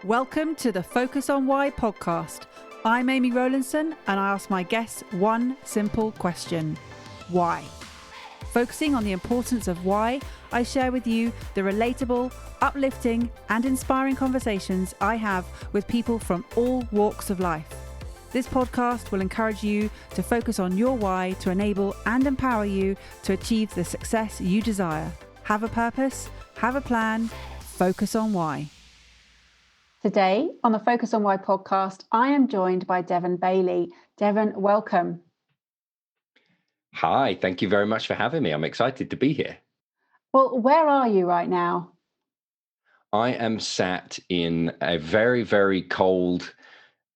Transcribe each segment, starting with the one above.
Welcome to the Focus on Why podcast. I'm Amy Rowlandson and I ask my guests one simple question. Why? Focusing on the importance of why, I share with you the relatable, uplifting and inspiring conversations I have with people from all walks of life. This podcast will encourage you to focus on your why to enable and empower you to achieve the success you desire. Have a purpose, have a plan, focus on why. Today on the Focus on Why podcast, I am joined by Devan Bailey. Devan, welcome. Hi, thank you very much for having me. I'm excited to be here. Well, where are you right now? I am sat in a very, very cold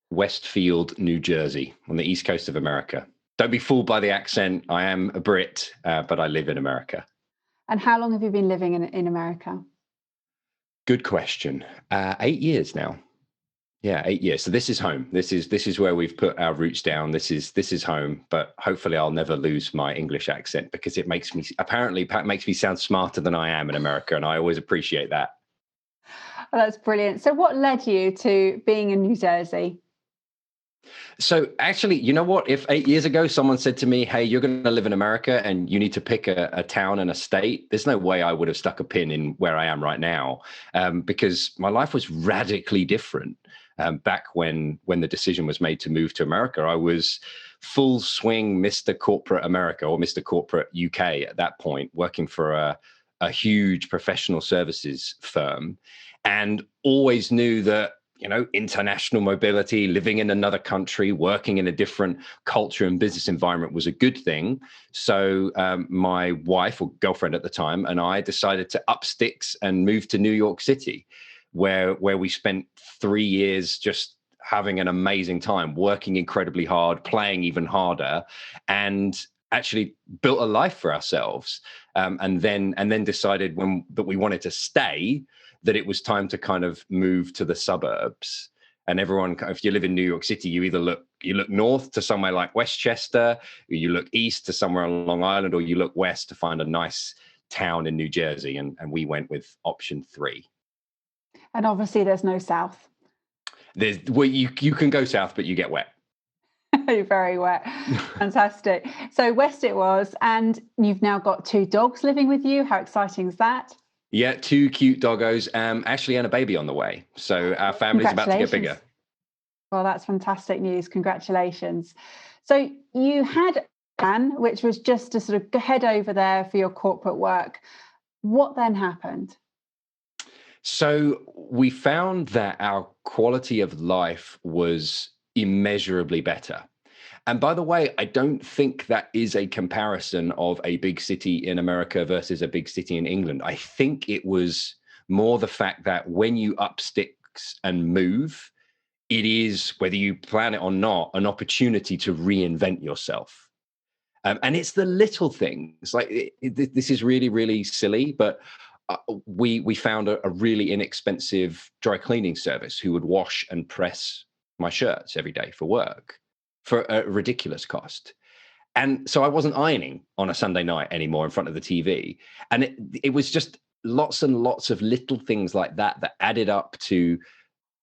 Westfield, New Jersey, on the east coast of America. Don't be fooled by the accent. I am a Brit, but I live in America. And how long have you been living in America? Good question. 8 years now. Yeah, 8 years. So this is home. This is where we've put our roots down. This is home. But hopefully, I'll never lose my English accent because it makes me sound smarter than I am in America, and I always appreciate that. Oh, that's brilliant. So, what led you to being in New Jersey? So actually, you know what? If 8 years ago someone said to me, hey, you're going to live in America and you need to pick a town and a state, there's no way I would have stuck a pin in where I am right now, because my life was radically different. Back when the decision was made to move to America, I was full swing Mr. Corporate America or Mr. Corporate UK at that point, working for a huge professional services firm, and always knew that, you know, international mobility, living in another country, working in a different culture and business environment was a good thing. So my wife or girlfriend at the time and I decided to up sticks and move to New York City, where we spent 3 years just having an amazing time, working incredibly hard, playing even harder, and actually built a life for ourselves. And then decided that we wanted to stay, that it was time to kind of move to the suburbs. And everyone, if you live in New York City, you either look north to somewhere like Westchester, or you look east to somewhere on Long Island, or you look west to find a nice town in New Jersey. And we went with option 3. And obviously there's no south. You can go south, but you get wet. You're very wet. Fantastic. So west it was, and you've now got 2 dogs living with you. How exciting is that? Yeah, 2 cute doggos, actually, and a baby on the way. So our family's about to get bigger. Well, that's fantastic news. Congratulations. So you had a plan, which was just to sort of head over there for your corporate work. What then happened? So we found that our quality of life was immeasurably better. And by the way, I don't think that is a comparison of a big city in America versus a big city in England. I think it was more the fact that when you up sticks and move, it is, whether you plan it or not, an opportunity to reinvent yourself. And it's the little things. Like this is really, really silly, but we found a really inexpensive dry cleaning service who would wash and press my shirts every day for work for a ridiculous cost. And so I wasn't ironing on a Sunday night anymore in front of the TV. And it was just lots and lots of little things like that added up to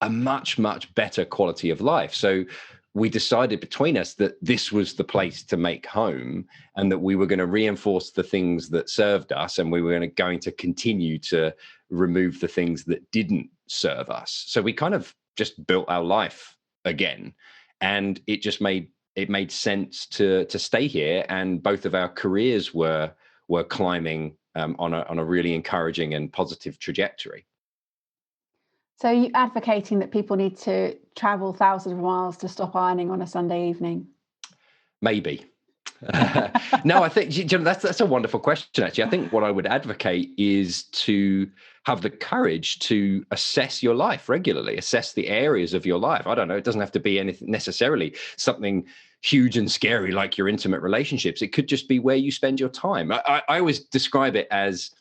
a much, much better quality of life. So we decided between us that this was the place to make home, and that we were going to reinforce the things that served us, and we were going to continue to remove the things that didn't serve us. So we kind of just built our life again. And it just made sense to stay here, and both of our careers were climbing on a really encouraging and positive trajectory. So are you advocating that people need to travel thousands of miles to stop ironing on a Sunday evening? Maybe. No, I think that's a wonderful question, actually. I think what I would advocate is to have the courage to assess your life regularly, assess the areas of your life. I don't know, it doesn't have to be anything necessarily something huge and scary like your intimate relationships. It could just be where you spend your time. I always describe it as,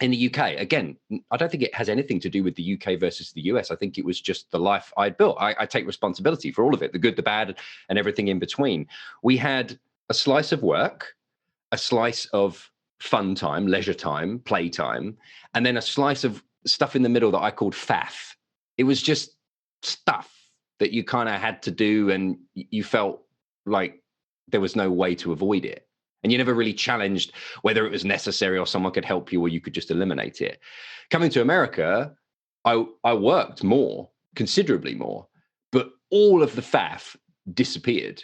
in the UK, again, I don't think it has anything to do with the UK versus the US. I think it was just the life I'd built. I take responsibility for all of it, the good, the bad, and everything in between. We had a slice of work, a slice of fun time, leisure time, play time, and then a slice of stuff in the middle that I called faff. It was just stuff that you kind of had to do, and you felt like there was no way to avoid it. And you never really challenged whether it was necessary or someone could help you or you could just eliminate it. Coming to America, I worked more, considerably more, but all of the faff disappeared.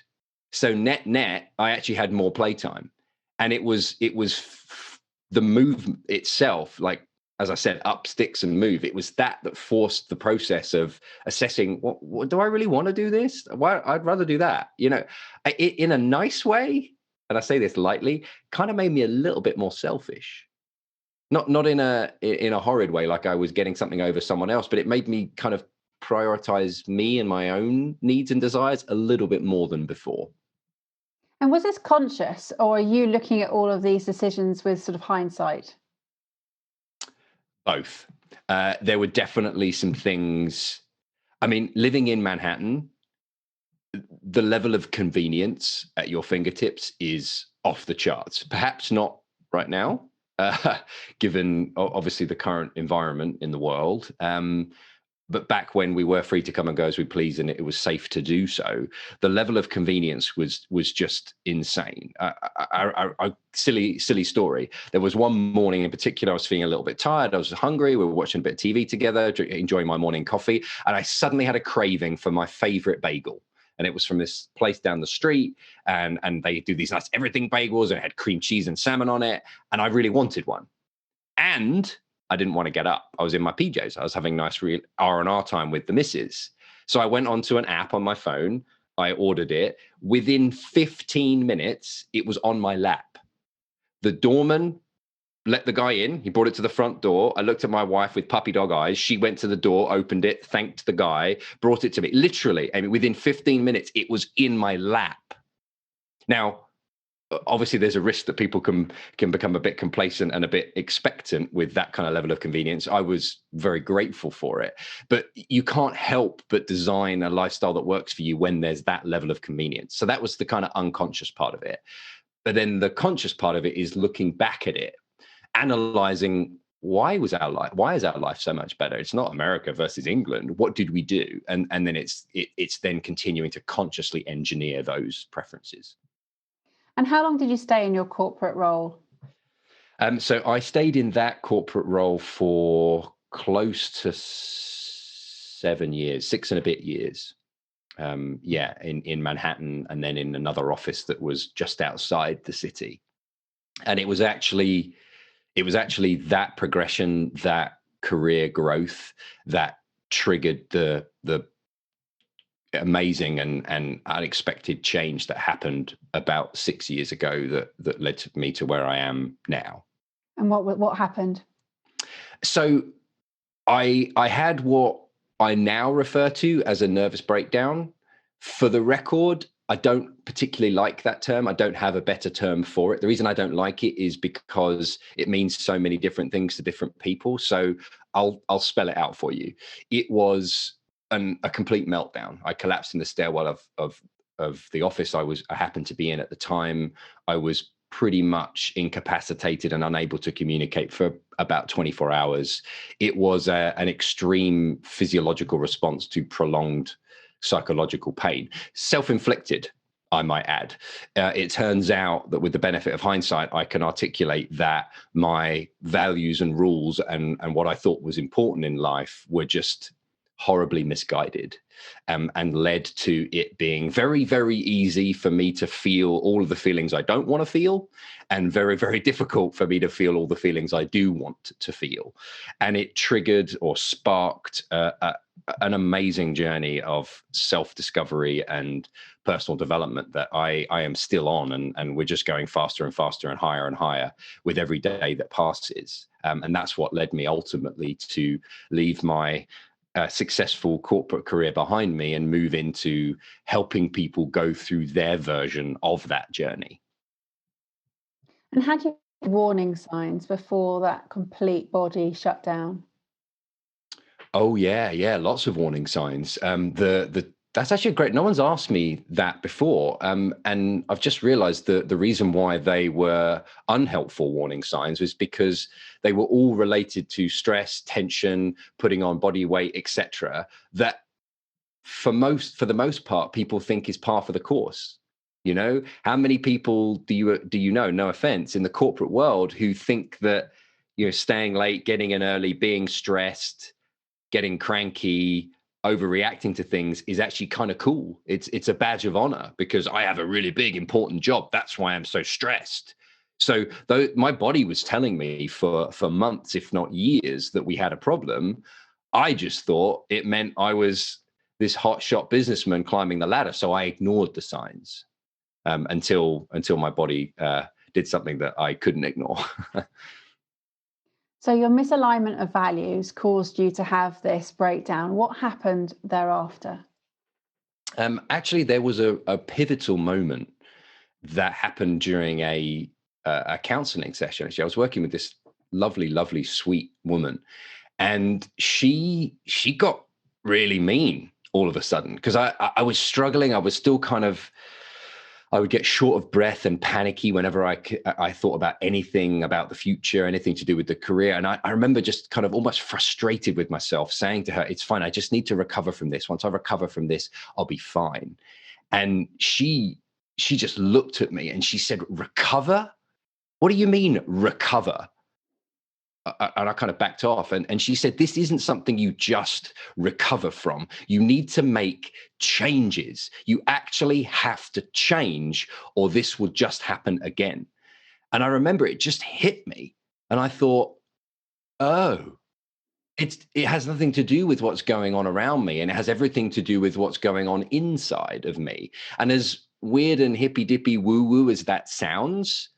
So net, I actually had more playtime, and the move itself, like as I said, up sticks and move. It was that forced the process of assessing, what do I really want to do this? Why I'd rather do that, in a nice way. And I say this lightly, kind of made me a little bit more selfish. Not in a horrid way, like I was getting something over someone else, but it made me kind of prioritize me and my own needs and desires a little bit more than before. And was this conscious, or are you looking at all of these decisions with sort of hindsight? Both. There were definitely some things. I mean, living in Manhattan, the level of convenience at your fingertips is off the charts. Perhaps not right now, given obviously the current environment in the world. But back when we were free to come and go as we pleased, and it was safe to do so, the level of convenience was just insane. Silly story. There was one morning in particular, I was feeling a little bit tired. I was hungry. We were watching a bit of TV together, enjoying my morning coffee, and I suddenly had a craving for my favorite bagel. And it was from this place down the street, and they do these nice everything bagels, and it had cream cheese and salmon on it, and I really wanted one. And I didn't want to get up. I was in my PJs. I was having nice R&R time with the missus. So I went onto an app on my phone. I ordered it. Within 15 minutes, it was on my lap. The doorman let the guy in. He brought it to the front door. I looked at my wife with puppy dog eyes. She went to the door, opened it, thanked the guy, brought it to me. Literally, I mean, within 15 minutes, it was in my lap. Now, obviously there's a risk that people can become a bit complacent and a bit expectant with that kind of level of convenience. I was very grateful for it, but you can't help but design a lifestyle that works for you when there's that level of convenience. So that was the kind of unconscious part of it. But then the conscious part of it is looking back at it, analyzing why is our life so much better? It's not America versus England. What did we do? And then it's then continuing to consciously engineer those preferences. And how long did you stay in your corporate role? So I stayed in that corporate role for close to 7 years, 6 and a bit years. In Manhattan, and then in another office that was just outside the city. And it was actually that progression, that career growth, that triggered the amazing and unexpected change that happened about 6 years ago that led to me to where I am now. And what happened? So I had what I now refer to as a nervous breakdown. For the record, I don't particularly like that term. I don't have a better term for it. The reason I don't like it is because it means so many different things to different people. So I'll spell it out for you. It was a complete meltdown. I collapsed in the stairwell of the office I happened to be in at the time. I was pretty much incapacitated and unable to communicate for about 24 hours. It was an extreme physiological response to prolonged psychological pain, self-inflicted, I might add. It turns out that with the benefit of hindsight, I can articulate that my values and rules and what I thought was important in life were just horribly misguided, and led to it being very, very easy for me to feel all of the feelings I don't want to feel, and very, very difficult for me to feel all the feelings I do want to feel. And it triggered or sparked an amazing journey of self-discovery and personal development that I am still on, and we're just going faster and faster and higher with every day that passes. And that's what led me ultimately to leave my successful corporate career behind me and move into helping people go through their version of that journey. And had you warning signs before that complete body shut down? Oh yeah, lots of warning signs. The That's actually great. No one's asked me that before. And I've just realized that the reason why they were unhelpful warning signs was because they were all related to stress, tension, putting on body weight, etc. That for the most part, people think is par for the course. You know, how many people do you know, no offense, in the corporate world who think that, staying late, getting in early, being stressed, getting cranky, overreacting to things is actually kind of cool. It's a badge of honor because I have a really big important job. That's why I'm so stressed. So though my body was telling me for months, if not years, that we had a problem, I just thought it meant I was this hotshot businessman climbing the ladder. So I ignored the signs until my body did something that I couldn't ignore. So your misalignment of values caused you to have this breakdown. What happened thereafter? Actually, there was a pivotal moment that happened during a counseling session. Actually, I was working with this lovely, lovely, sweet woman, and she got really mean all of a sudden because I was struggling. I was still kind of, I would get short of breath and panicky whenever I thought about anything about the future, anything to do with the career. And I remember just kind of almost frustrated with myself, saying to her, "It's fine. I just need to recover from this. Once I recover from this, I'll be fine." And she just looked at me and she said, "Recover? What do you mean recover?" And I kind of backed off. And she said, "This isn't something you just recover from. You need to make changes. You actually have to change, or this will just happen again." And I remember it just hit me. And I thought, oh, it has nothing to do with what's going on around me. And it has everything to do with what's going on inside of me. And as weird and hippy dippy woo woo as that sounds,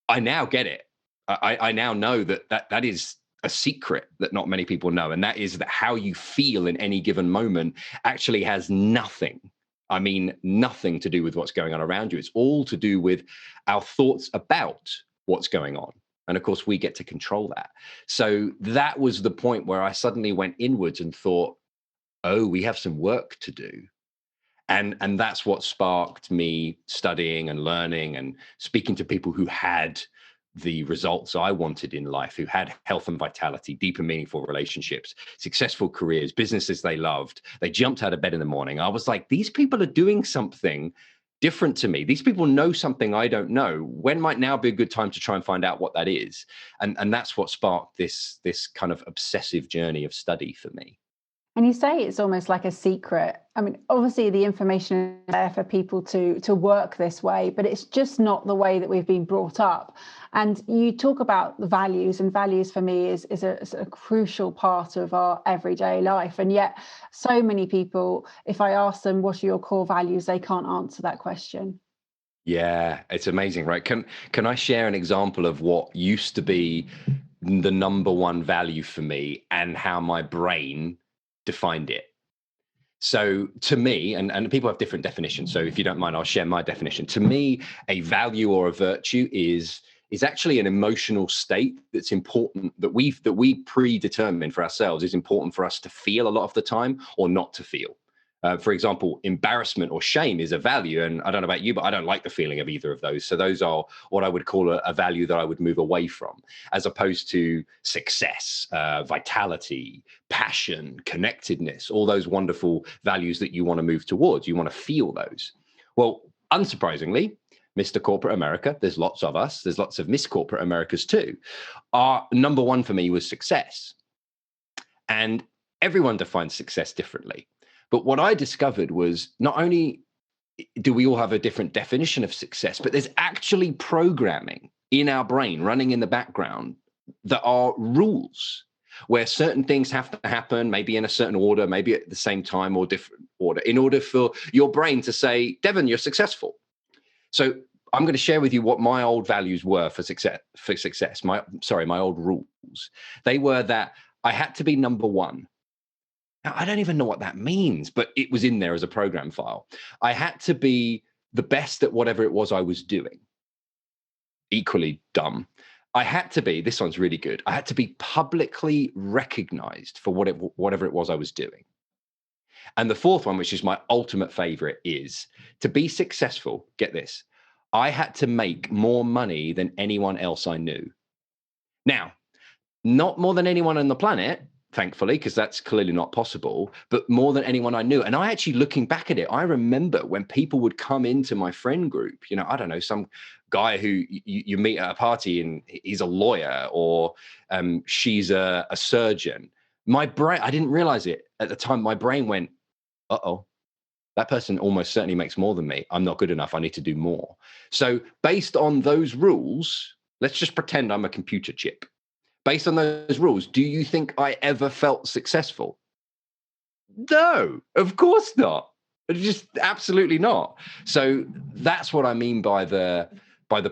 I now get it. I now know that is a secret that not many people know, and that is that how you feel in any given moment actually has nothing. I mean, nothing to do with what's going on around you. It's all to do with our thoughts about what's going on. And of course, we get to control that. So that was the point where I suddenly went inwards and thought, oh, we have some work to do. And that's what sparked me studying and learning and speaking to people who had the results I wanted in life, who had health and vitality, deep and meaningful relationships, successful careers, businesses they loved. They jumped out of bed in the morning. I was like, these people are doing something different to me. These people know something I don't know. When might now be a good time to try and find out what that is? And that's what sparked this kind of obsessive journey of study for me. And you say it's almost like a secret. I mean, obviously the information is there for people to work this way, but it's just not the way that we've been brought up. And you talk about the values, and values for me is a crucial part of our everyday life. And yet so many people, if I ask them, what are your core values, they can't answer that question. Yeah, it's amazing, right? Can I share an example of what used to be the number one value for me and how my brain defined it? So to me, and people have different definitions. So if you don't mind, I'll share my definition. To me, a value or a virtue is actually an emotional state that's important, that we predetermine for ourselves, is important for us to feel a lot of the time or not to feel. For example, embarrassment or shame is a value. And I don't know about you, but I don't like the feeling of either of those. So those are what I would call a value that I would move away from, as opposed to success, vitality, passion, connectedness, all those wonderful values that you want to move towards. You want to feel those. Well, unsurprisingly, Mr. Corporate America, there's lots of us, there's lots of Miss Corporate Americas too. Our number one for me was success. And everyone defines success differently. But what I discovered was not only do we all have a different definition of success, but there's actually programming in our brain running in the background that are rules where certain things have to happen, maybe in a certain order, maybe at the same time or different order, in order for your brain to say, Devan, you're successful. So I'm going to share with you what my old values were for success. My old rules. They were that I had to be number one. Now, I don't even know what that means, but it was in there as a program file. I had to be the best at whatever it was I was doing. Equally dumb. I had to be, this one's really good, I had to be publicly recognized for whatever it was I was doing. And the fourth one, which is my ultimate favorite, is to be successful. Get this. I had to make more money than anyone else I knew. Now, not more than anyone on the planet, thankfully, because that's clearly not possible, but more than anyone I knew. And I actually, looking back at it, I remember when people would come into my friend group, I don't know, some guy who you meet at a party and he's a lawyer, or she's a surgeon. My brain, I didn't realize it at the time. My brain went, uh-oh, that person almost certainly makes more than me. I'm not good enough. I need to do more. So based on those rules, let's just pretend I'm a computer chip. Based on those rules, do you think I ever felt successful? No, of course not. Just absolutely not. So that's what I mean by the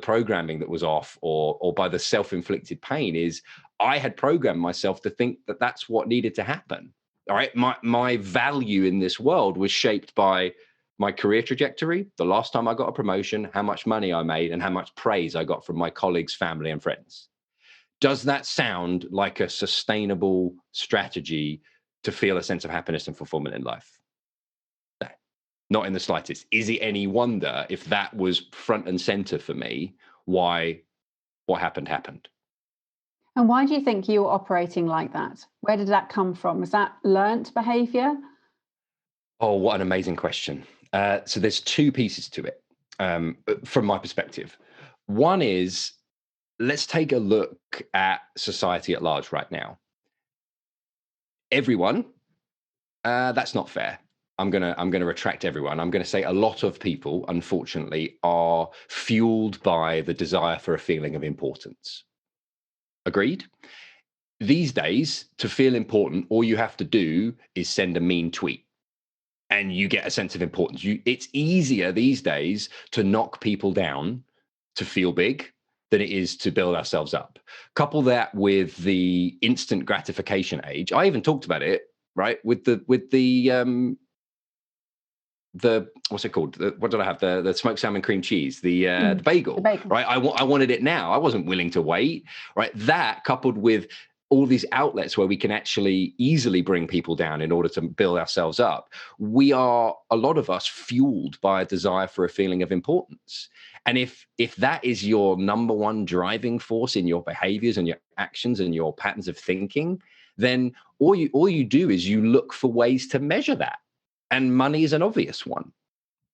programming that was off, or by the self-inflicted pain. Is I had programmed myself to think that that's what needed to happen. All right, my value in this world was shaped by my career trajectory, the last time I got a promotion, how much money I made, and how much praise I got from my colleagues, family, and friends. Does that sound like a sustainable strategy to feel a sense of happiness and fulfillment in life? No, not in the slightest. Is it any wonder, if that was front and center for me, why what happened? And why do you think you were operating like that? Where did that come from? Was that learnt behavior? Oh, what an amazing question. So there's two pieces to it, from my perspective. One is, let's take a look at society at large right now. Everyone, that's not fair. I'm gonna retract everyone. I'm gonna say a lot of people, unfortunately, are fueled by the desire for a feeling of importance. Agreed? These days, to feel important, all you have to do is send a mean tweet, and you get a sense of importance. It's easier these days to knock people down to feel big than it is to build ourselves up. Couple that with the instant gratification age. I even talked about it, right? With the what's it called? What did I have? The smoked salmon cream cheese, the bagel, The bacon. right? I wanted it now. I wasn't willing to wait, right? That coupled with all these outlets where we can actually easily bring people down in order to build ourselves up. We are, a lot of us, fueled by a desire for a feeling of importance. And if that is your number one driving force in your behaviors and your actions and your patterns of thinking, then all you do is you look for ways to measure that. And money is an obvious one,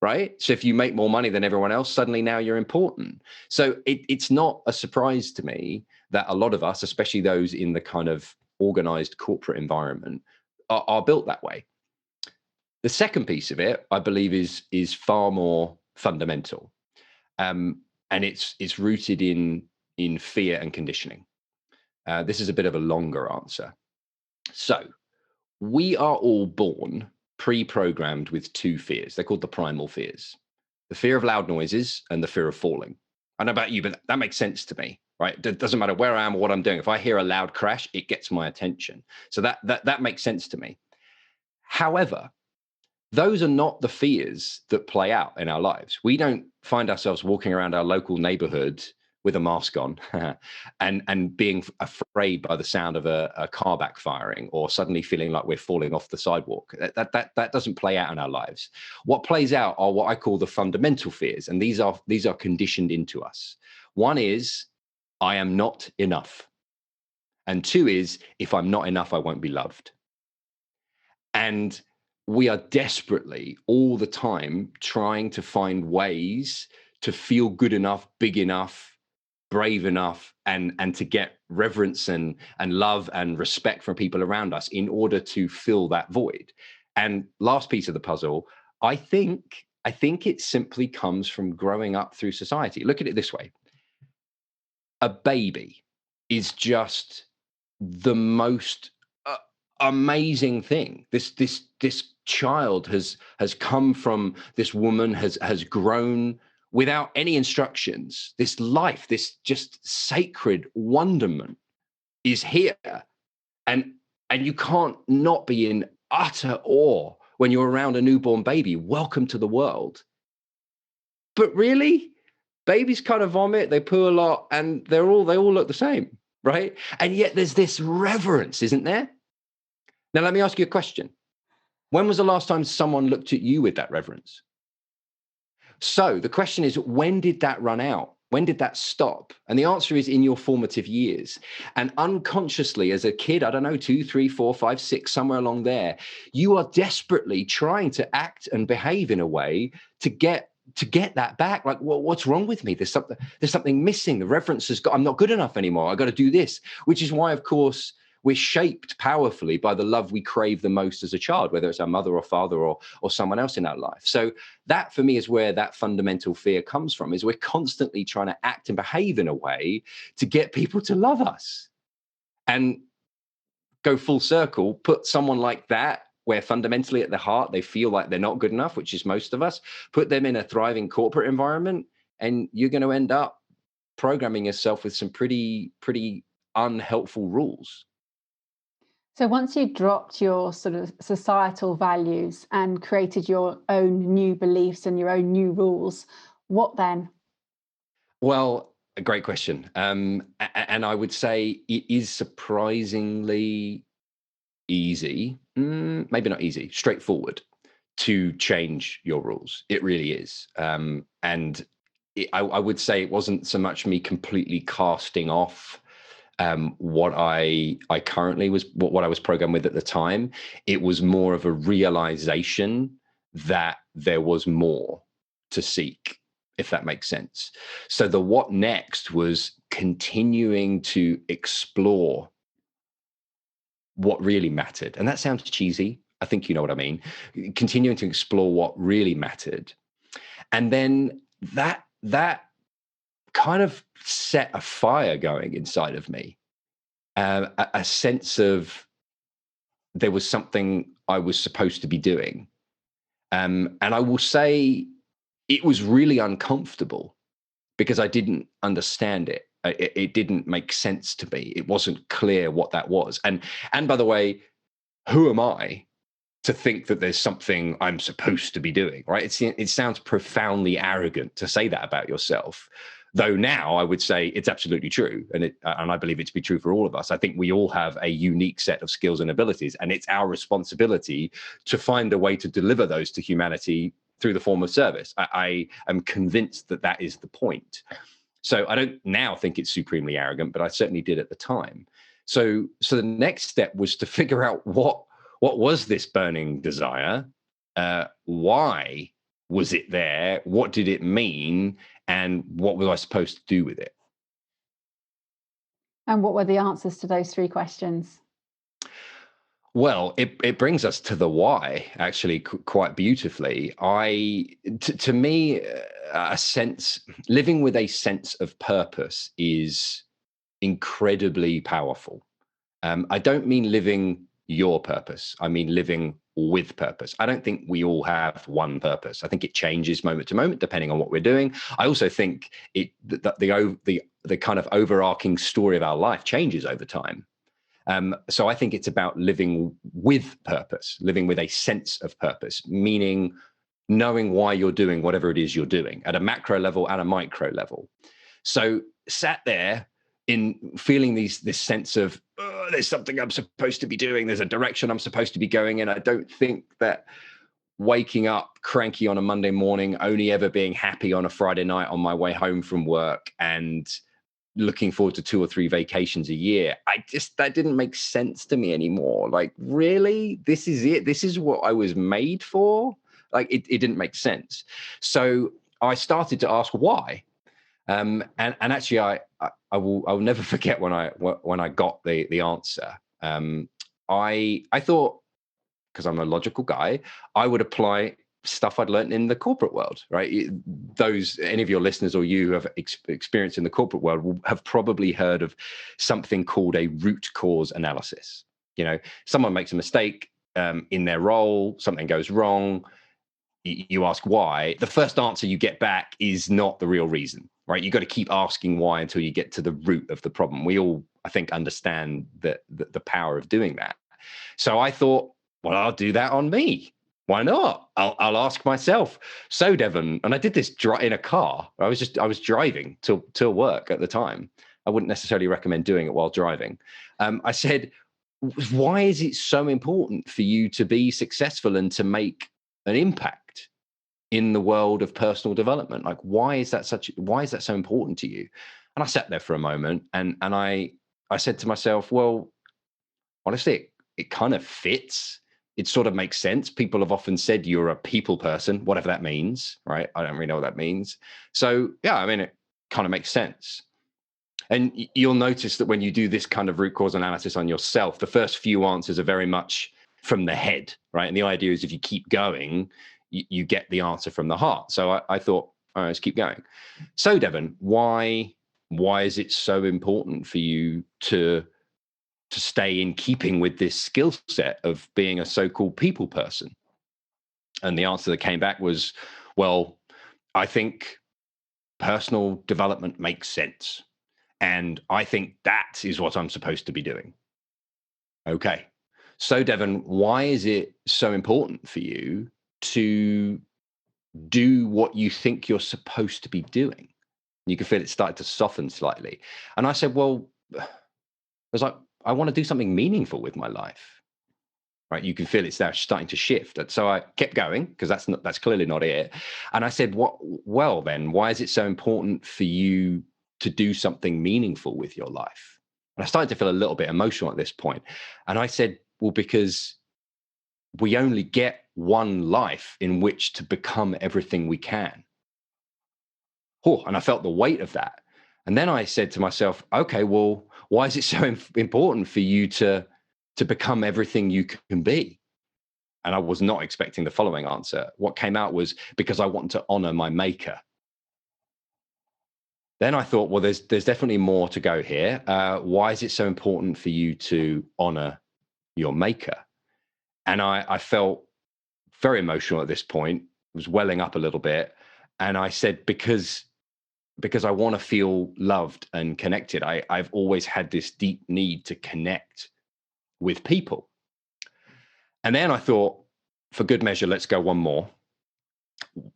right? So if you make more money than everyone else, suddenly now you're important. So it's not a surprise to me that a lot of us, especially those in the kind of organized corporate environment, are built that way. The second piece of it, I believe, is far more fundamental, and it's rooted in fear and conditioning. This is a bit of a longer answer. So we are all born pre-programmed with two fears. They're called the primal fears: the fear of loud noises and the fear of falling. I don't know about you, but that makes sense to me, right? It doesn't matter where I am or what I'm doing. If I hear a loud crash, it gets my attention. So that makes sense to me. However, those are not the fears that play out in our lives. We don't find ourselves walking around our local neighborhood with a mask on and being afraid by the sound of a car backfiring, or suddenly feeling like we're falling off the sidewalk. That doesn't play out in our lives. What plays out are what I call the fundamental fears, and these are conditioned into us. One is, I am not enough. And two is, if I'm not enough, I won't be loved. And we are desperately all the time trying to find ways to feel good enough, big enough, brave enough, and to get reverence and love and respect from people around us in order to fill that void. And last piece of the puzzle, I think it simply comes from growing up through society. Look at it this way. A baby is just the most amazing thing. This child has come from this woman, has grown without any instructions. This life, this just sacred wonderment is here. And you can't not be in utter awe when you're around a newborn baby. Welcome to the world. But really, babies kind of vomit, they poo a lot, and they all look the same, right? And yet there's this reverence, isn't there? Now, let me ask you a question. When was the last time someone looked at you with that reverence? So the question is, when did that run out? When did that stop? And the answer is in your formative years. And unconsciously, as a kid, I don't know, 2, 3, 4, 5, 6, somewhere along there, you are desperately trying to act and behave in a way to get that back. Like, well, what's wrong with me? There's something missing. The reference has got, I'm not good enough anymore. I got to do this, which is why, of course, we're shaped powerfully by the love we crave the most as a child, whether it's our mother or father or someone else in our life. So that, for me, is where that fundamental fear comes from, is we're constantly trying to act and behave in a way to get people to love us. And go full circle, put someone like that, where fundamentally at the heart, they feel like they're not good enough, which is most of us, put them in a thriving corporate environment, and you're going to end up programming yourself with some pretty unhelpful rules. So once you dropped your sort of societal values and created your own new beliefs and your own new rules, what then? Well, a great question. And I would say it is surprisingly easy, maybe not easy, straightforward to change your rules. It really is. And I would say it wasn't so much me completely casting off what I currently was, what I was programmed with at the time. It was more of a realization that there was more to seek, if that makes sense. So the what next was continuing to explore what really mattered. And that sounds cheesy. I think you know what I mean. Continuing to explore what really mattered. And then that kind of set a fire going inside of me, a sense of there was something I was supposed to be doing. And I will say it was really uncomfortable because I didn't understand it. It didn't make sense to me. It wasn't clear what that was. And by the way, who am I to think that there's something I'm supposed to be doing, right? It sounds profoundly arrogant to say that about yourself, though now I would say it's absolutely true, and I believe it to be true for all of us. I think we all have a unique set of skills and abilities, and it's our responsibility to find a way to deliver those to humanity through the form of service. I am convinced that that is the point. So I don't now think it's supremely arrogant, but I certainly did at the time. So the next step was to figure out what was this burning desire? Why was it there? What did it mean? And what was I supposed to do with it? And what were the answers to those 3 questions? Well, it brings us to the why, actually, quite beautifully. To me, living with a sense of purpose is incredibly powerful. I don't mean living your purpose. I mean living with purpose. I don't think we all have one purpose. I think it changes moment to moment depending on what we're doing. I also think the kind of overarching story of our life changes over time. So I think it's about living with purpose, living with a sense of purpose, meaning knowing why you're doing whatever it is you're doing at a macro level and a micro level. So sat there in feeling this sense of, there's something I'm supposed to be doing. There's a direction I'm supposed to be going in. I don't think that waking up cranky on a Monday morning, only ever being happy on a Friday night on my way home from work, and looking forward to 2 or 3 vacations a year, that didn't make sense to me anymore. Like, really? This is it? This is what I was made for? Like, it didn't make sense. So I started to ask why. And actually, I will never forget when I got the answer. I thought, because I'm a logical guy, I would apply stuff I'd learned in the corporate world, right? Any of your listeners or you who have experience in the corporate world will have probably heard of something called a root cause analysis. You know, someone makes a mistake in their role, something goes wrong. You ask why. The first answer you get back is not the real reason, right? You got to keep asking why until you get to the root of the problem. We all, I think, understand the power of doing that. So I thought, well, I'll do that on me. Why not? I'll ask myself. So Devan, and I did this in a car. I was driving to work at the time. I wouldn't necessarily recommend doing it while driving. I said, why is it so important for you to be successful and to make an impact in the world of personal development? Like, why is that so important to you? And I sat there for a moment, and I said to myself, well, honestly, it kind of fits. It sort of makes sense. People have often said you're a people person, whatever that means, right? I don't really know what that means. So yeah, I mean, it kind of makes sense. And you'll notice that when you do this kind of root cause analysis on yourself, the first few answers are very much from the head, right? And the idea is if you keep going, you get the answer from the heart. So I thought, all right, let's keep going. So Devan, why is it so important for you to stay in keeping with this skill set of being a so-called people person? And the answer that came back was, well, I think personal development makes sense. And I think that is what I'm supposed to be doing. Okay. So, Devan, why is it so important for you to do what you think you're supposed to be doing? You can feel it started to soften slightly. And I said, well, I was like, I want to do something meaningful with my life. Right. You can feel it's there starting to shift. And so I kept going because that's clearly not it. And I said, well, then why is it so important for you to do something meaningful with your life? And I started to feel a little bit emotional at this point. And I said, well, because we only get one life in which to become everything we can. Oh, and I felt the weight of that. And then I said to myself, okay, well, why is it so important for you to become everything you can be? And I was not expecting the following answer. What came out was because I want to honor my maker. Then I thought, well, there's definitely more to go here. Why is it so important for you to honor your maker? And I felt very emotional at this point, was welling up a little bit. And I said, because I want to feel loved and connected. I've always had this deep need to connect with people. And then I thought, for good measure, let's go one more.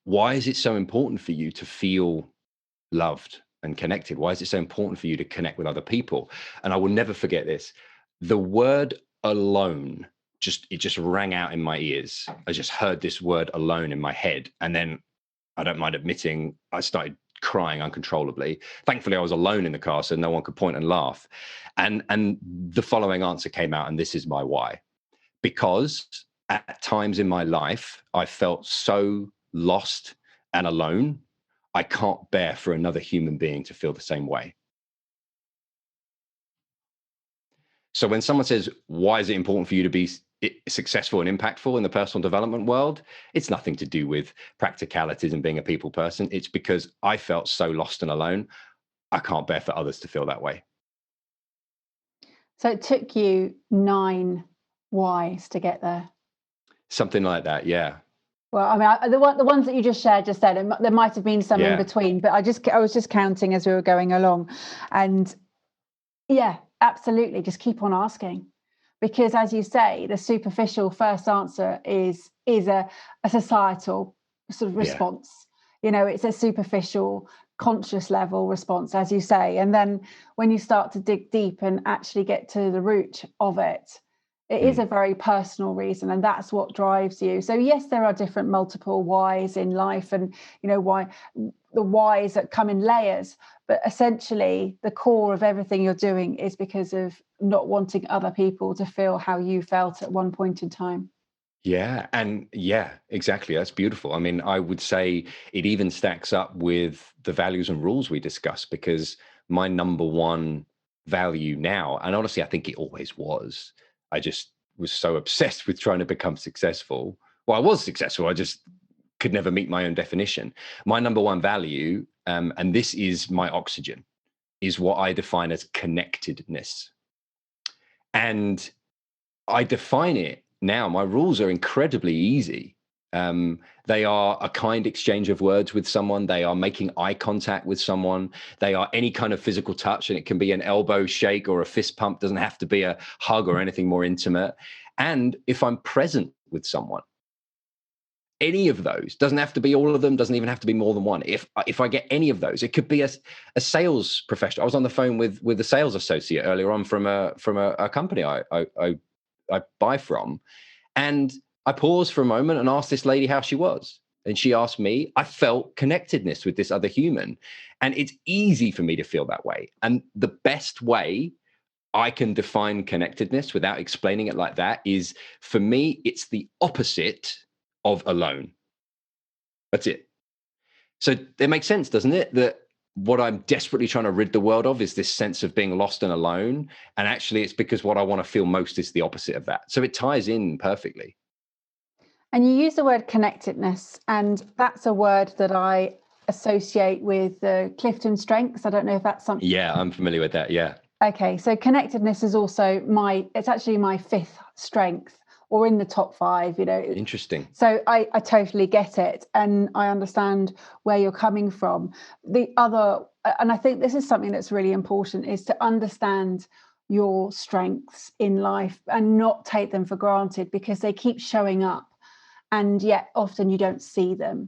Why is it so important for you to feel loved and connected? Why is it so important for you to connect with other people? And I will never forget this. The word alone, it just rang out in my ears. I just heard this word alone in my head. And then I don't mind admitting, I started crying uncontrollably. Thankfully, I was alone in the car, so no one could point and laugh. And the following answer came out, and this is my why. Because at times in my life, I felt so lost and alone, I can't bear for another human being to feel the same way. So when someone says, why is it important for you to be successful and impactful in the personal development world? It's nothing to do with practicalities and being a people person. It's because I felt so lost and alone. I can't bear for others to feel that way. So it took you 9 whys to get there. Something like that, yeah. Well, I mean, the ones that you just shared just then, there might have been some in between, but I was just counting as we were going along. And yeah, absolutely, just keep on asking. Because as you say, the superficial first answer is a societal sort of response. You know, it's a superficial, conscious level response, as you say. And then when you start to dig deep and actually get to the root of it, it is a very personal reason, and that's what drives you. So yes, there are different multiple whys in life, and you know why the whys that come in layers, but essentially the core of everything you're doing is because of not wanting other people to feel how you felt at one point in time. Yeah. And yeah, exactly. That's beautiful. I mean, I would say it even stacks up with the values and rules we discussed, because my number one value now, and honestly, I think it always was, I just was so obsessed with trying to become successful. Well, I was successful. I just could never meet my own definition. My number one value, and this is my oxygen, is what I define as connectedness. And I define it now. My rules are incredibly easy. They are a kind exchange of words with someone. They are making eye contact with someone. They are any kind of physical touch, and it can be an elbow shake or a fist pump. Doesn't have to be a hug or anything more intimate. And if I'm present with someone, any of those, doesn't have to be all of them, doesn't even have to be more than one. If I get any of those, it could be a sales professional. I was on the phone with a sales associate earlier on from a company I buy from, and I paused for a moment and asked this lady how she was. And she asked me. I felt connectedness with this other human. And it's easy for me to feel that way. And the best way I can define connectedness without explaining it like that is, for me, it's the opposite of alone. That's it. So it makes sense, doesn't it? That what I'm desperately trying to rid the world of is this sense of being lost and alone. And actually, it's because what I want to feel most is the opposite of that. So it ties in perfectly. And you use the word connectedness, and that's a word that I associate with Clifton Strengths. I don't know if that's something. Yeah, I'm familiar with that. Yeah. Okay, so connectedness is also it's actually my 5th strength, or in the top 5, Interesting. So I totally get it, and I understand where you're coming from. The other, and I think this is something that's really important, is to understand your strengths in life and not take them for granted, because they keep showing up, and yet often you don't see them.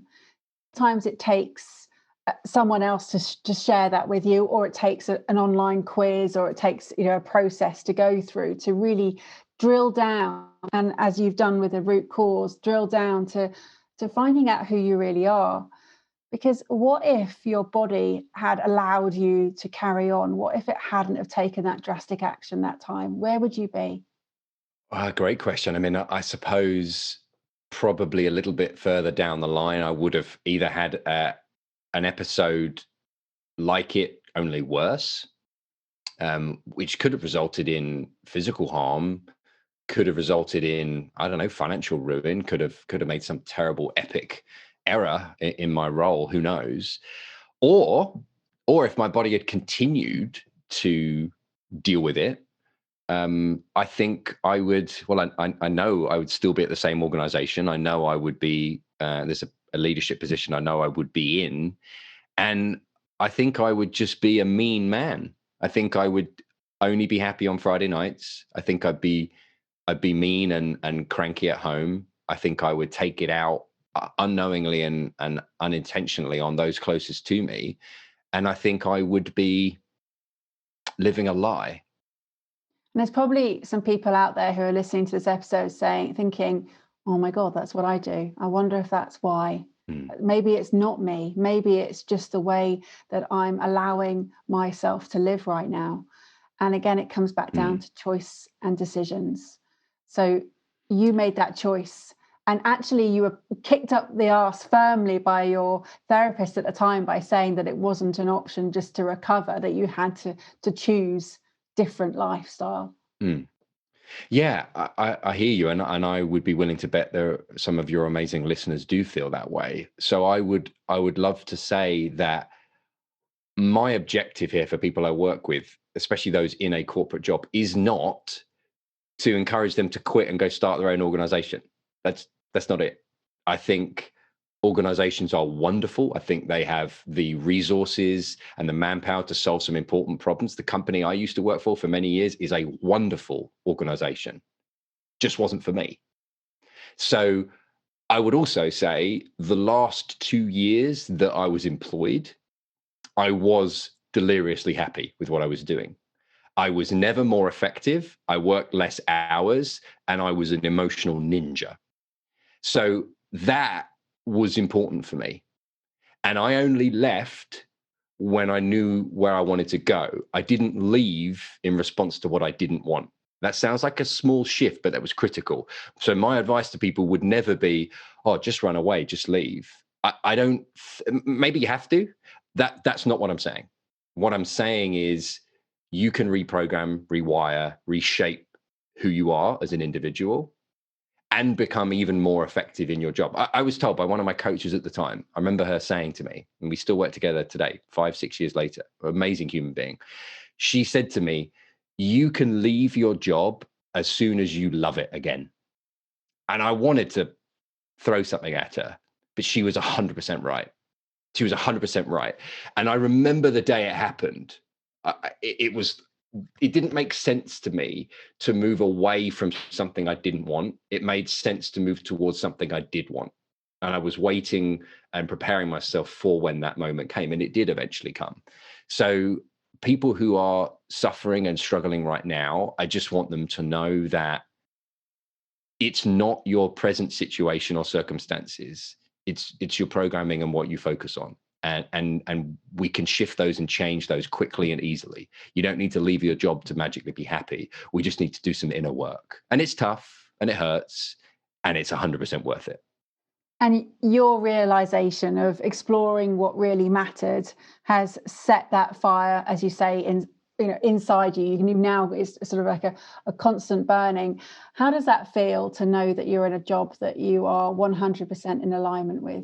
Sometimes it takes someone else to share that with you, or it takes an online quiz, or it takes a process to go through to really drill down, and as you've done with the root cause, drill down to finding out who you really are. Because what if your body had allowed you to carry on? What if it hadn't have taken that drastic action that time? Where would you be? Great question. I mean, I suppose probably a little bit further down the line, I would have either had an episode like it, only worse, which could have resulted in physical harm, could have resulted in, I don't know, financial ruin, could have made some terrible epic error in my role, who knows, or if my body had continued to deal with it, I think I would, well, I know I would still be at the same organization. I know I would be, there's a leadership position I know I would be in. And I think I would just be a mean man. I think I would only be happy on Friday nights. I think I'd be mean and cranky at home. I think I would take it out unknowingly and unintentionally on those closest to me. And I think I would be living a lie. And there's probably some people out there who are listening to this episode thinking, oh my God, that's what I do. I wonder if that's why. Maybe it's not me. Maybe it's just the way that I'm allowing myself to live right now. And again, it comes back down to choice and decisions. So you made that choice. And actually, you were kicked up the arse firmly by your therapist at the time by saying that it wasn't an option just to recover, that you had to choose different lifestyle. Yeah, I hear you, and I would be willing to bet some of your amazing listeners do feel that way. So I would love to say that my objective here for people I work with, especially those in a corporate job, is not to encourage them to quit and go start their own organization. That's not it. I think organizations are wonderful. I think they have the resources and the manpower to solve some important problems. The company I used to work for many years is a wonderful organization. Just wasn't for me. So I would also say the last 2 years that I was employed, I was deliriously happy with what I was doing. I was never more effective. I worked less hours, and I was an emotional ninja. So that was important for me. And I only left when I knew where I wanted to go. I didn't leave in response to what I didn't want. That sounds like a small shift, but that was critical. So my advice to people would never be, oh, just run away, just leave. I don't, maybe you have to. That's not what I'm saying. What I'm saying is you can reprogram, rewire, reshape who you are as an individual and become even more effective in your job. I was told by one of my coaches at the time, I remember her saying to me, and we still work together today, 5-6 years later, amazing human being. She said to me, you can leave your job as soon as you love it again. And I wanted to throw something at her, but she was 100% right. She was 100% right. And I remember the day it happened. It didn't make sense to me to move away from something I didn't want. It made sense to move towards something I did want. And I was waiting and preparing myself for when that moment came, and it did eventually come. So people who are suffering and struggling right now, I just want them to know that it's not your present situation or circumstances. It's your programming and what you focus on. And we can shift those and change those quickly and easily. You don't need to leave your job to magically be happy. We just need to do some inner work. And it's tough and it hurts, and it's 100% worth it. And your realization of exploring what really mattered has set that fire, as you say, inside you. Now it's sort of like a constant burning. How does that feel to know that you're in a job that you are 100% in alignment with?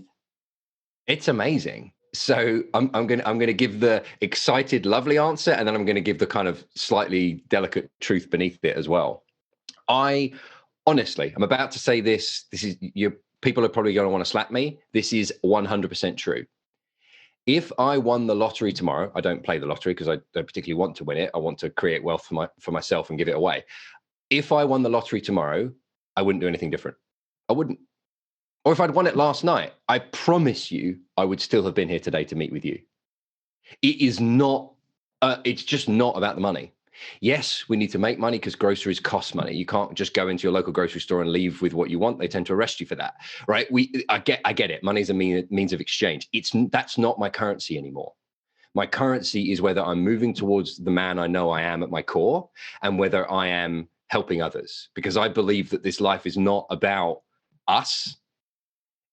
It's amazing. So I'm gonna give the excited, lovely answer, and then I'm gonna give the kind of slightly delicate truth beneath it as well. I honestly, I'm about to say this. This is your people are probably going to want to slap me. This is 100% true. If I won the lottery tomorrow, I don't play the lottery because I don't particularly want to win it. I want to create wealth for myself and give it away. If I won the lottery tomorrow, I wouldn't do anything different. I wouldn't. Or if I'd won it last night, I promise you, I would still have been here today to meet with you. It is not, it's just not about the money. Yes, we need to make money because groceries cost money. You can't just go into your local grocery store and leave with what you want. They tend to arrest you for that, right? I get it. Money is a means of exchange. That's not my currency anymore. My currency is whether I'm moving towards the man I know I am at my core, and whether I am helping others, because I believe that this life is not about us.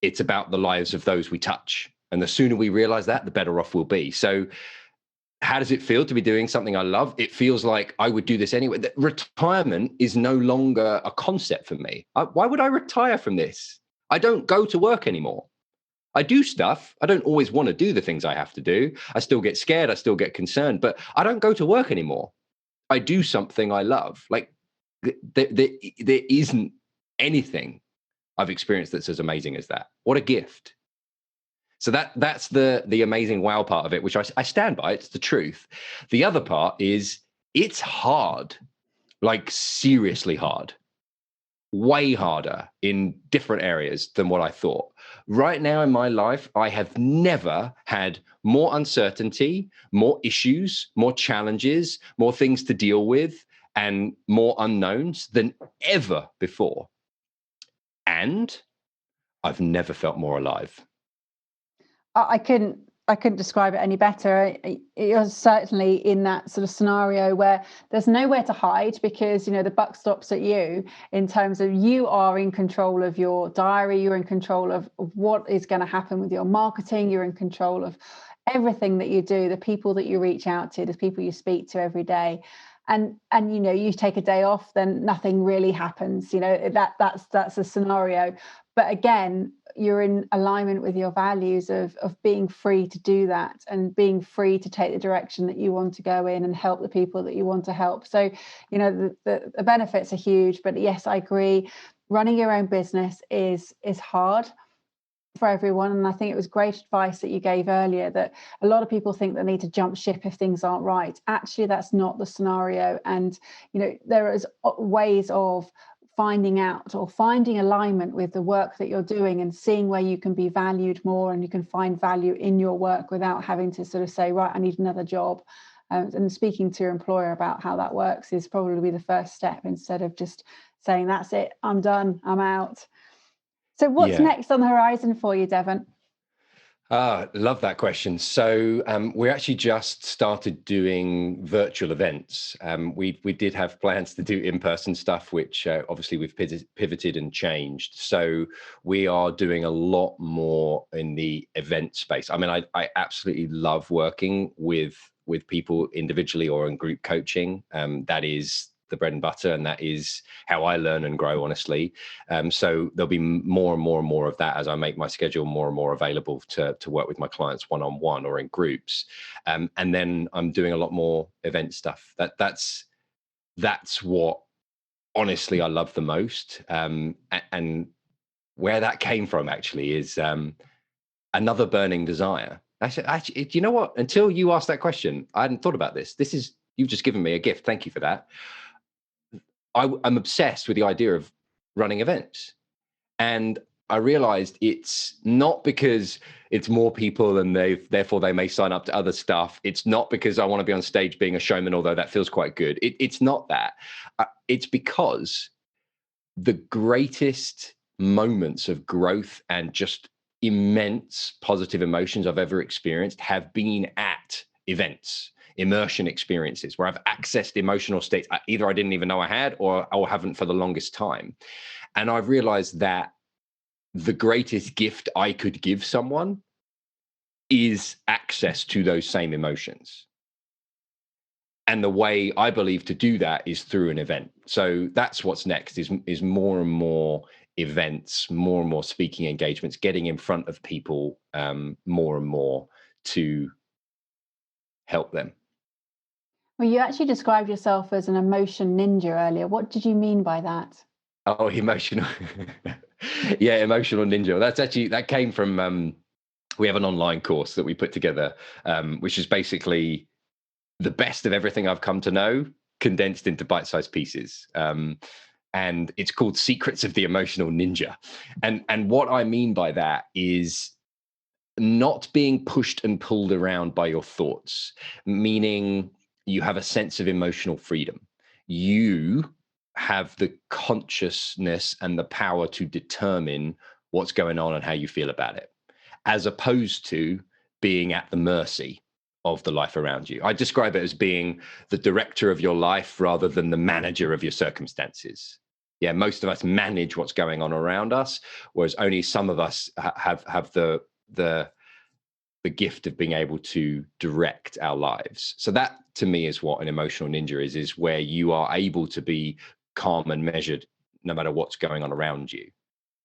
It's about the lives of those we touch. And the sooner we realize that, the better off we'll be. So how does it feel to be doing something I love? It feels like I would do this anyway. Retirement is no longer a concept for me. Why would I retire from this? I don't go to work anymore. I do stuff. I don't always want to do the things I have to do. I still get scared. I still get concerned, but I don't go to work anymore. I do something I love. Like there isn't anything I've experienced that's as amazing as that. What a gift. So that's the amazing wow part of it, which I stand by. It's the truth. The other part is it's hard, like seriously hard, way harder in different areas than what I thought. Right now in my life, I have never had more uncertainty, more issues, more challenges, more things to deal with, and more unknowns than ever before. And I've never felt more alive. I couldn't describe it any better. You're certainly in that sort of scenario where there's nowhere to hide, because the buck stops at you, in terms of you are in control of your diary, you're in control of what is going to happen with your marketing, you're in control of everything that you do, the people that you reach out to, the people you speak to every day. And you take a day off, then nothing really happens. That's a scenario. But again, you're in alignment with your values of being free to do that, and being free to take the direction that you want to go in and help the people that you want to help. So, the benefits are huge. But yes, I agree. Running your own business is hard for everyone. And I think it was great advice that you gave earlier, that a lot of people think they need to jump ship if things aren't right. Actually, that's not the scenario. And, there is ways of finding out or finding alignment with the work that you're doing, and seeing where you can be valued more, and you can find value in your work without having to sort of say, right, I need another job. And speaking to your employer about how that works is probably the first step, instead of just saying, that's it, I'm done, I'm out. So what's next on the horizon for you, Devan? Love that question. So we actually just started doing virtual events. We did have plans to do in-person stuff, which obviously we've pivoted and changed. So we are doing a lot more in the event space. I mean, I absolutely love working with people individually or in group coaching. That is the bread and butter, and that is how I learn and grow, honestly. So there'll be more and more and more of that as I make my schedule more and more available to work with my clients one-on-one or in groups. And then I'm doing a lot more event stuff. That's what honestly I love the most. And where that came from actually is another burning desire. Actually, do you know what? Until you asked that question, I hadn't thought about this. You've just given me a gift. Thank you for that. I'm obsessed with the idea of running events. And I realized it's not because it's more people and therefore they may sign up to other stuff. It's not because I want to be on stage being a showman, although that feels quite good. It's not that. It's because the greatest moments of growth and just immense positive emotions I've ever experienced have been at events, immersion experiences where I've accessed emotional states either I didn't even know I had or haven't for the longest time. And I've realized that the greatest gift I could give someone is access to those same emotions. And the way I believe to do that is through an event. So that's what's next is more and more events, more and more speaking engagements, getting in front of people more and more to help them. Well, you actually described yourself as an emotion ninja earlier. What did you mean by that? Oh, emotional. Yeah, emotional ninja. That came from, we have an online course that we put together, which is basically the best of everything I've come to know condensed into bite-sized pieces. And it's called Secrets of the Emotional Ninja. And what I mean by that is not being pushed and pulled around by your thoughts, meaning you have a sense of emotional freedom. You have the consciousness and the power to determine what's going on and how you feel about it, as opposed to being at the mercy of the life around you. I describe it as being the director of your life rather than the manager of your circumstances. Yeah, most of us manage what's going on around us, whereas only some of us have the gift of being able to direct our lives. So that to me is what an emotional ninja is where you are able to be calm and measured no matter what's going on around you.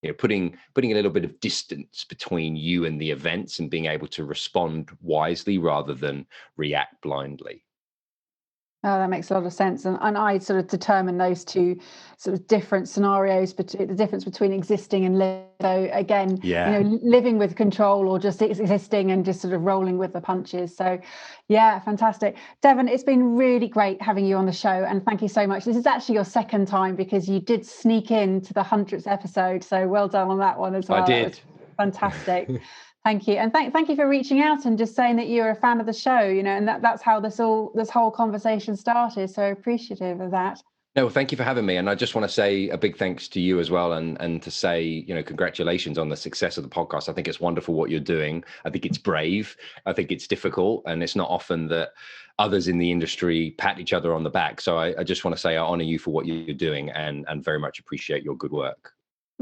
You know, putting a little bit of distance between you and the events and being able to respond wisely rather than react blindly. Oh, that makes a lot of sense. And I sort of determine those two sort of different scenarios, but the difference between existing and living. So again, Yeah. living with control or just existing and just sort of rolling with the punches. So yeah, fantastic. Devan, it's been really great having you on the show. And thank you so much. This is actually your second time because you did sneak into the 100th episode. So well done on that one as well. I did. Fantastic. Thank you. And thank you for reaching out and just saying that you're a fan of the show, and that's how this whole conversation started. So appreciative of that. No, thank you for having me. And I just want to say a big thanks to you as well. And to say, congratulations on the success of the podcast. I think it's wonderful what you're doing. I think it's brave. I think it's difficult. And it's not often that others in the industry pat each other on the back. So I just want to say I honor you for what you're doing and very much appreciate your good work.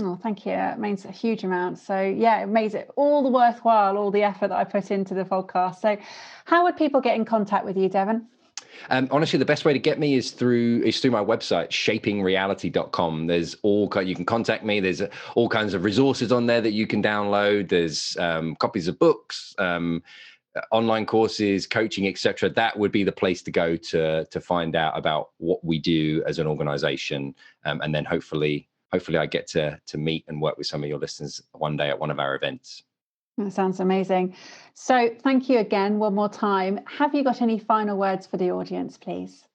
Oh, thank you. It means a huge amount. So yeah, it makes it all the worthwhile, all the effort that I put into the podcast. So how would people get in contact with you, Devan? Honestly, the best way to get me is through my website, shapingreality.com. You can contact me. There's all kinds of resources on there that you can download. There's copies of books, online courses, coaching, etc. That would be the place to go to find out about what we do as an organization. And then hopefully I get to meet and work with some of your listeners one day at one of our events. That sounds amazing. So thank you again one more time. Have you got any final words for the audience, please?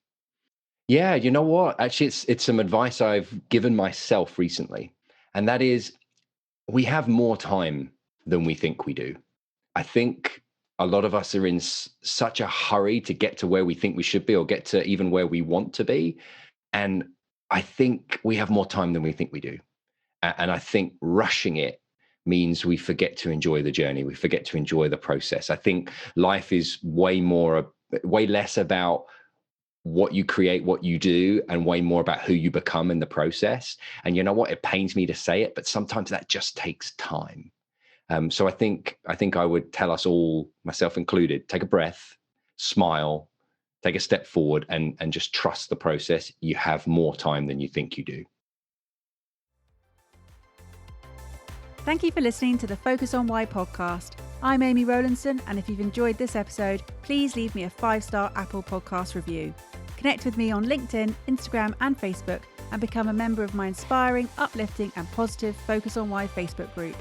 Yeah, you know what? Actually, it's some advice I've given myself recently. And that is, we have more time than we think we do. I think a lot of us are in such a hurry to get to where we think we should be or get to even where we want to be. And I think we have more time than we think we do. And I think rushing it means we forget to enjoy the journey. We forget to enjoy the process. I think life is way less about what you create, what you do, and way more about who you become in the process. And you know what? It pains me to say it, but sometimes that just takes time. So I think I would tell us all, myself included, take a breath, smile, take a step forward and just trust the process. You have more time than you think you do. Thank you for listening to the Focus on Why podcast. I'm Amy Rowlandson, and if you've enjoyed this episode, please leave me a 5-star Apple Podcast review. Connect with me on LinkedIn, Instagram and Facebook and become a member of my inspiring, uplifting and positive Focus on Why Facebook group.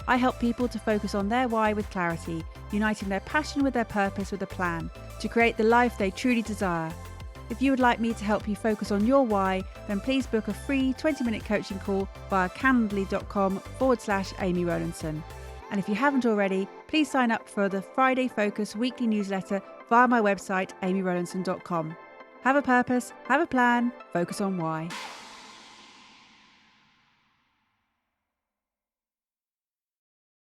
I help people to focus on their why with clarity, uniting their passion with their purpose with a plan to create the life they truly desire. If you would like me to help you focus on your why, then please book a free 20-minute coaching call via calendly.com/Amy Rowlandson. And if you haven't already, please sign up for the Friday Focus weekly newsletter via my website, amyrowlandson.com. Have a purpose, have a plan, focus on why.